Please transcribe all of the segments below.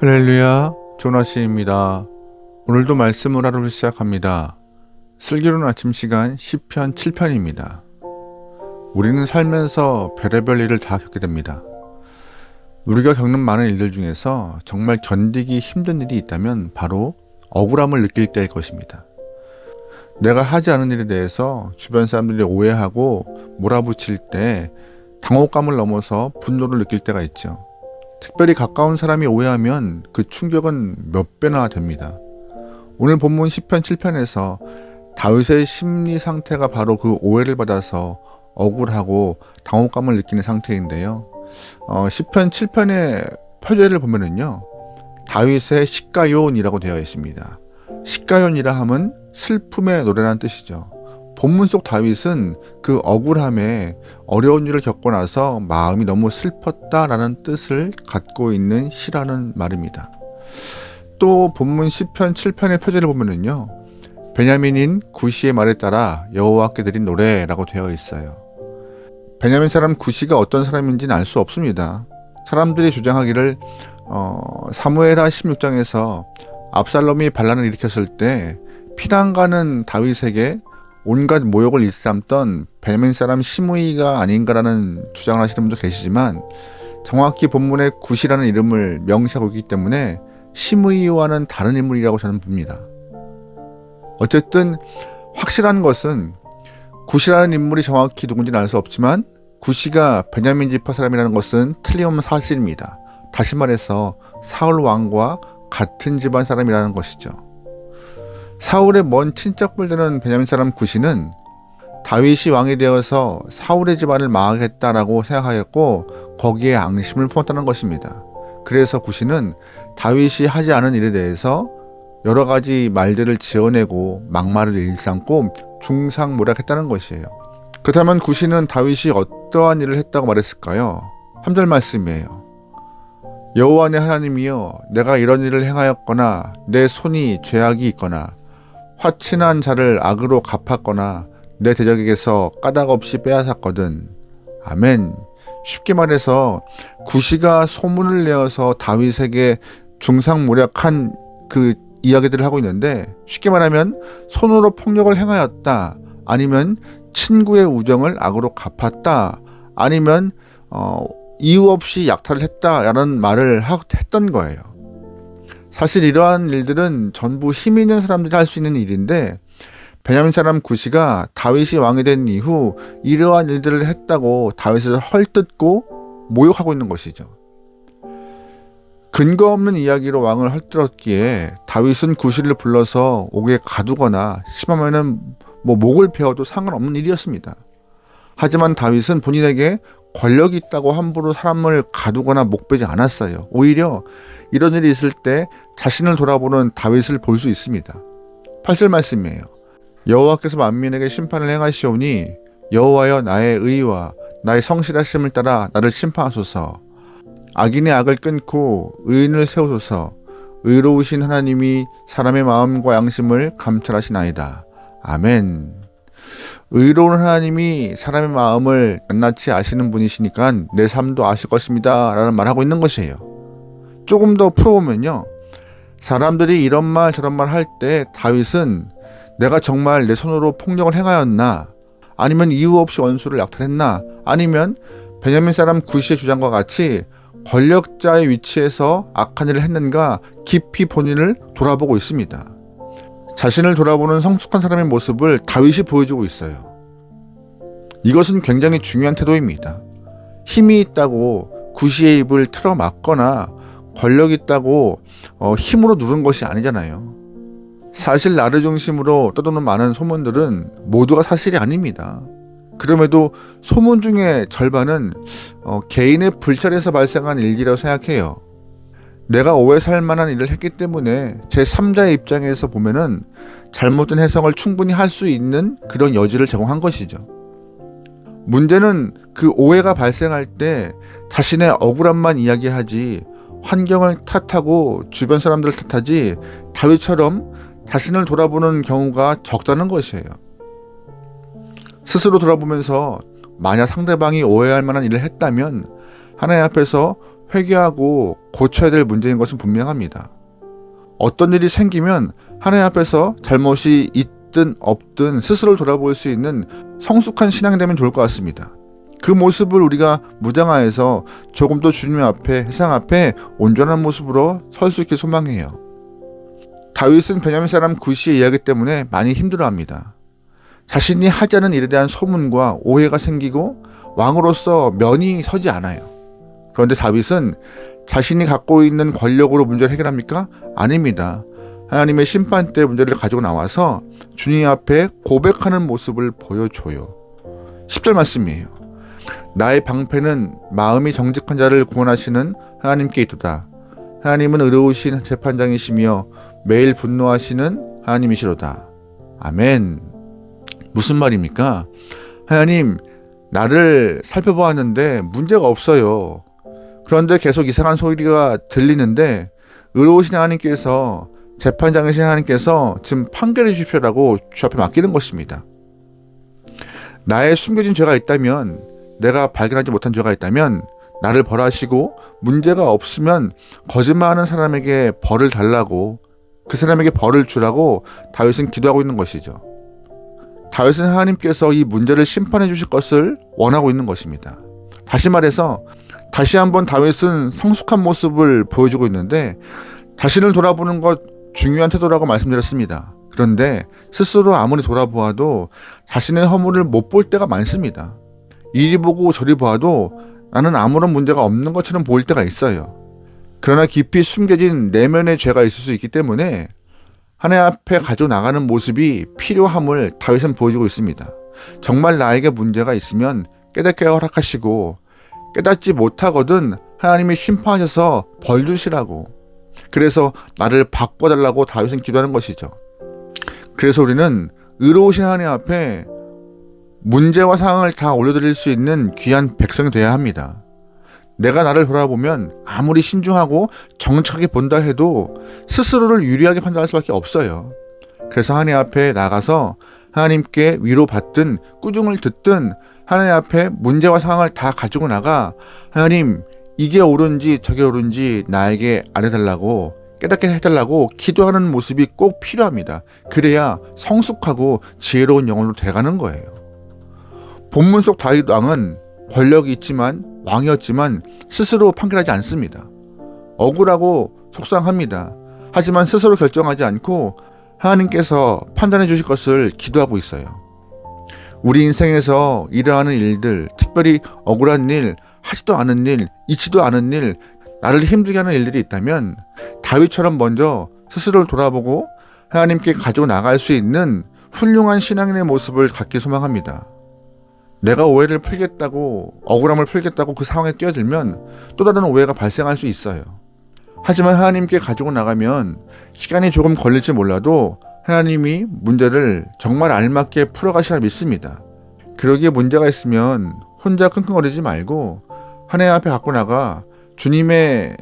할렐루야, 조나시입니다. 오늘도 말씀을 하루를 시작합니다. 슬기로운 아침 시간 시편 7편입니다. 우리는 살면서 별의별 일을 다 겪게 됩니다. 우리가 겪는 많은 일들 중에서 정말 견디기 힘든 일이 있다면 바로 억울함을 느낄 때일 것입니다. 내가 하지 않은 일에 대해서 주변 사람들이 오해하고 몰아붙일 때 당혹감을 넘어서 분노를 느낄 때가 있죠. 특별히 가까운 사람이 오해하면 그 충격은 몇 배나 됩니다. 오늘 본문 시편 7편에서 다윗의 심리 상태가 바로 그 오해를 받아서 억울하고 당혹감을 느끼는 상태인데요. 시편 7편의 표제를 보면은요, 다윗의 시가요온이라고 되어 있습니다. 시가요온이라 함은 슬픔의 노래라는 뜻이죠. 본문 속 다윗은 그 억울함에 어려운 일을 겪고 나서 마음이 너무 슬펐다라는 뜻을 갖고 있는 시라는 말입니다. 또 본문 시편 7편의 표제를 보면은요, 베냐민인 구시의 말에 따라 여호와께 드린 노래라고 되어 있어요. 베냐민 사람 구시가 어떤 사람인지는 알 수 없습니다. 사람들이 주장하기를 사무엘하 16장에서 압살롬이 반란을 일으켰을 때 피난가는 다윗에게 온갖 모욕을 일삼던 베냐민 사람 시므이가 아닌가라는 주장을 하시는 분도 계시지만, 정확히 본문에 구시라는 이름을 명시하고 있기 때문에 시므이와는 다른 인물이라고 저는 봅니다. 어쨌든 확실한 것은 구시라는 인물이 정확히 누군지는 알 수 없지만 구시가 베냐민 지파 사람이라는 것은 틀림없는 사실입니다. 다시 말해서 사울 왕과 같은 집안 사람이라는 것이죠. 사울의 먼 친척불 되는 베냐민 사람 구시는 다윗이 왕이 되어서 사울의 집안을 망하겠다라고 생각하였고 거기에 앙심을 품었다는 것입니다. 그래서 구시는 다윗이 하지 않은 일에 대해서 여러 가지 말들을 지어내고 막말을 일삼고 중상모략했다는 것이에요. 그렇다면 구시는 다윗이 어떠한 일을 했다고 말했을까요? 3절 말씀이에요. 여호와 내 하나님이여, 내가 이런 일을 행하였거나 내 손이 죄악이 있거나 화친한 자를 악으로 갚았거나 내 대적에게서 까닭 없이 빼앗았거든. 아멘. 쉽게 말해서 구시가 소문을 내어서 다윗에게 중상모략한 그 이야기들을 하고 있는데, 쉽게 말하면 손으로 폭력을 행하였다, 아니면 친구의 우정을 악으로 갚았다, 아니면 이유 없이 약탈을 했다라는 말을 했던 거예요. 사실 이러한 일들은 전부 힘 있는 사람들이 할 수 있는 일인데, 베냐민 사람 구시가 다윗이 왕이 된 이후 이러한 일들을 했다고 다윗을 헐뜯고 모욕하고 있는 것이죠. 근거 없는 이야기로 왕을 헐뜯었기에 다윗은 구시를 불러서 옥에 가두거나 심하면은 목을 베어도 상관없는 일이었습니다. 하지만 다윗은 본인에게 권력이 있다고 함부로 사람을 가두거나 목베지 않았어요. 오히려 이런 일이 있을 때 자신을 돌아보는 다윗을 볼 수 있습니다. 8절 말씀이에요. 여호와께서 만민에게 심판을 행하시오니 여호와여, 나의 의와 나의 성실하심을 따라 나를 심판하소서. 악인의 악을 끊고 의인을 세우소서. 의로우신 하나님이 사람의 마음과 양심을 감찰하시나이다. 아멘. 의로운 하나님이 사람의 마음을 낱낱이 아시는 분이시니까 내 삶도 아실 것입니다 라는 말하고 있는 것이에요. 조금 더 풀어보면요, 사람들이 이런 말 저런 말 할 때 다윗은 내가 정말 내 손으로 폭력을 행하였나, 아니면 이유 없이 원수를 약탈했나, 아니면 베냐민 사람 구시의 주장과 같이 권력자의 위치에서 악한 일을 했는가 깊이 본인을 돌아보고 있습니다. 자신을 돌아보는 성숙한 사람의 모습을 다윗이 보여주고 있어요. 이것은 굉장히 중요한 태도입니다. 힘이 있다고 구시의 입을 틀어막거나 권력 있다고 힘으로 누른 것이 아니잖아요. 사실 나를 중심으로 떠도는 많은 소문들은 모두가 사실이 아닙니다. 그럼에도 소문 중에 절반은 개인의 불찰에서 발생한 일이라고 생각해요. 내가 오해 살 만한 일을 했기 때문에 제3자의 입장에서 보면은 잘못된 해석을 충분히 할 수 있는 그런 여지를 제공한 것이죠. 문제는 그 오해가 발생할 때 자신의 억울함만 이야기하지 환경을 탓하고 주변 사람들을 탓하지 다윗처럼 자신을 돌아보는 경우가 적다는 것이에요. 스스로 돌아보면서 만약 상대방이 오해할 만한 일을 했다면 하나님 앞에서 회개하고 고쳐야 될 문제인 것은 분명합니다. 어떤 일이 생기면 하나님 앞에서 잘못이 있든 없든 스스로를 돌아볼 수 있는 성숙한 신앙이 되면 좋을 것 같습니다. 그 모습을 우리가 무장하여서 조금 더 주님 앞에, 세상 앞에 온전한 모습으로 설 수 있길 소망해요. 다윗은 베냐민 사람 구시의 이야기 때문에 많이 힘들어합니다. 자신이 하지 않은 일에 대한 소문과 오해가 생기고 왕으로서 면이 서지 않아요. 그런데 다윗은 자신이 갖고 있는 권력으로 문제를 해결합니까? 아닙니다. 하나님의 심판 때 문제를 가지고 나와서 주님 앞에 고백하는 모습을 보여줘요. 10절 말씀이에요. 나의 방패는 마음이 정직한 자를 구원하시는 하나님께 있도다. 하나님은 의로우신 재판장이시며 매일 분노하시는 하나님이시로다. 아멘. 무슨 말입니까? 하나님, 나를 살펴보았는데 문제가 없어요. 그런데 계속 이상한 소리가 들리는데 의로우신 하나님께서, 재판장이신 하나님께서 지금 판결해 주십시오라고 주 앞에 맡기는 것입니다. 나의 숨겨진 죄가 있다면, 내가 발견하지 못한 죄가 있다면 나를 벌하시고, 문제가 없으면 거짓말하는 사람에게 벌을 달라고, 그 사람에게 벌을 주라고 다윗은 기도하고 있는 것이죠. 다윗은 하나님께서 이 문제를 심판해 주실 것을 원하고 있는 것입니다. 다시 말해서 다시 한번 다윗은 성숙한 모습을 보여주고 있는데, 자신을 돌아보는 것 중요한 태도라고 말씀드렸습니다. 그런데 스스로 아무리 돌아보아도 자신의 허물을 못 볼 때가 많습니다. 이리 보고 저리 보아도 나는 아무런 문제가 없는 것처럼 보일 때가 있어요. 그러나 깊이 숨겨진 내면의 죄가 있을 수 있기 때문에 하나님 앞에 가져 나가는 모습이 필요함을 다윗은 보여주고 있습니다. 정말 나에게 문제가 있으면 깨닫게 허락하시고, 깨닫지 못하거든 하나님이 심판하셔서 벌 주시라고, 그래서 나를 바꿔달라고 다윗은 기도하는 것이죠. 그래서 우리는 의로우신 하나님 앞에 문제와 상황을 다 올려드릴 수 있는 귀한 백성이 되어야 합니다. 내가 나를 돌아보면 아무리 신중하고 정직하게 본다 해도 스스로를 유리하게 판단할 수밖에 없어요. 그래서 하나님 앞에 나가서 하나님께 위로받든 꾸중을 듣든 하나님 앞에 문제와 상황을 다 가지고 나가, 하나님, 이게 옳은지 저게 옳은지 나에게 알려달라고, 깨닫게 해달라고 기도하는 모습이 꼭 필요합니다. 그래야 성숙하고 지혜로운 영혼으로 돼가는 거예요. 본문 속 다윗 왕은 권력이 있지만, 왕이었지만 스스로 판결하지 않습니다. 억울하고 속상합니다. 하지만 스스로 결정하지 않고 하나님께서 판단해 주실 것을 기도하고 있어요. 우리 인생에서 일어나는 일들, 특별히 억울한 일, 하지도 않은 일, 있지도 않은 일, 나를 힘들게 하는 일들이 있다면 다윗처럼 먼저 스스로를 돌아보고 하나님께 가지고 나갈 수 있는 훌륭한 신앙인의 모습을 갖길 소망합니다. 내가 오해를 풀겠다고, 억울함을 풀겠다고 그 상황에 뛰어들면 또 다른 오해가 발생할 수 있어요. 하지만 하나님께 가지고 나가면 시간이 조금 걸릴지 몰라도 하나님이 문제를 정말 알맞게 풀어가시라 믿습니다. 그러기에 문제가 있으면 혼자 끙끙거리지 말고 하나님 앞에 갖고 나가 주님의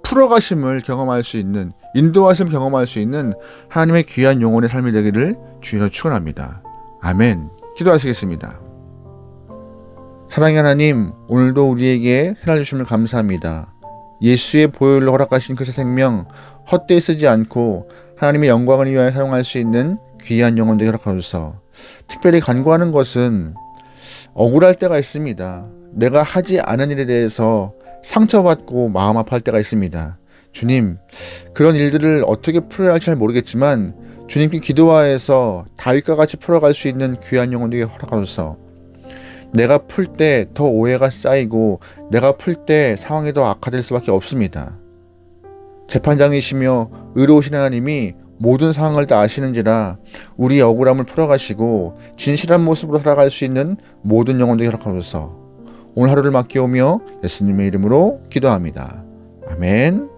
풀어가심을 경험할 수 있는, 인도하심을 경험할 수 있는 하나님의 귀한 영혼의 삶이 되기를 주님으로 축원합니다. 아멘. 기도하시겠습니다. 사랑의 하나님, 오늘도 우리에게 새날 주심을 감사합니다. 예수의 보혈로 허락하신 그 새 생명 헛되이 쓰지 않고 하나님의 영광을 위하여 사용할 수 있는 귀한 영혼들에게 허락하소서. 특별히 간구하는 것은 억울할 때가 있습니다. 내가 하지 않은 일에 대해서 상처받고 마음 아파할 때가 있습니다. 주님, 그런 일들을 어떻게 풀어야 할지 잘 모르겠지만 주님께 기도하여서 다윗과 같이 풀어갈 수 있는 귀한 영혼들에게 허락하소서. 내가 풀 때 더 오해가 쌓이고 내가 풀 때 상황이 더 악화될 수밖에 없습니다. 재판장이시며 의로우신 하나님이 모든 상황을 다 아시는지라 우리의 억울함을 풀어가시고 진실한 모습으로 살아갈 수 있는 모든 영혼들에게 허락하소서. 오늘 하루를 맡겨오며 예수님의 이름으로 기도합니다. 아멘.